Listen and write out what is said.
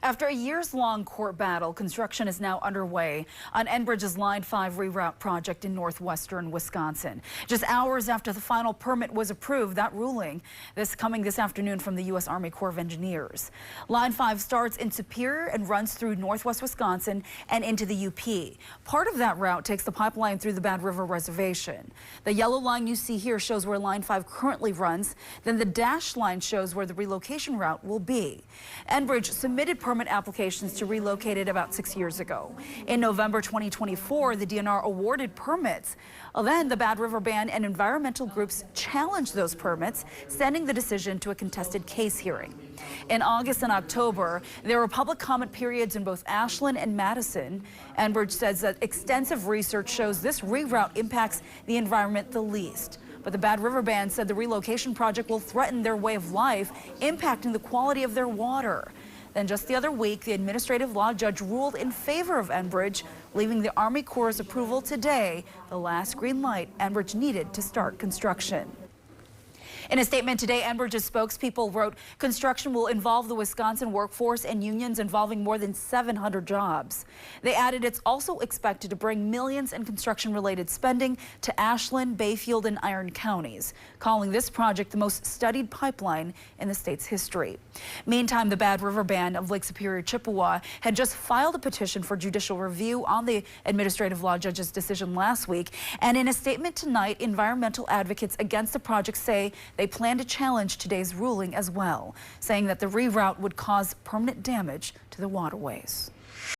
After a years-long court battle, construction is now underway on Enbridge's Line 5 reroute project in northwestern Wisconsin. Just hours after the final permit was approved, that ruling coming this afternoon from the U.S. Army Corps of Engineers. Line 5 starts in Superior and runs through northwest Wisconsin and into the UP. Part of that route takes the pipeline through the Bad River Reservation. The yellow line you see here shows where Line 5 currently runs. Then the dashed line shows where the relocation route will be. Enbridge submitted permit applications to relocate it about 6 years ago. In November 2024, the DNR awarded permits. Then the Bad River Band and environmental groups challenged those permits, sending the decision to a contested case hearing. In August and October, there were public comment periods in both Ashland and Madison. Enbridge says that extensive research shows this reroute impacts the environment the least. But the Bad River Band said the relocation project will threaten their way of life, impacting the quality of their water. Then just the other week, the administrative law judge ruled in favor of Enbridge, leaving the Army Corps' approval today, the last green light Enbridge needed to start construction. In a statement today, Enbridge's spokespeople wrote, construction will involve the Wisconsin workforce and unions involving more than 700 jobs. They added it's also expected to bring millions in construction-related spending to Ashland, Bayfield, and Iron counties, calling this project the most studied pipeline in the state's history. Meantime, the Bad River Band of Lake Superior, Chippewa had just filed a petition for judicial review on the administrative law judge's decision last week. And in a statement tonight, environmental advocates against the project say they plan to challenge today's ruling as well, saying that the reroute would cause permanent damage to the waterways.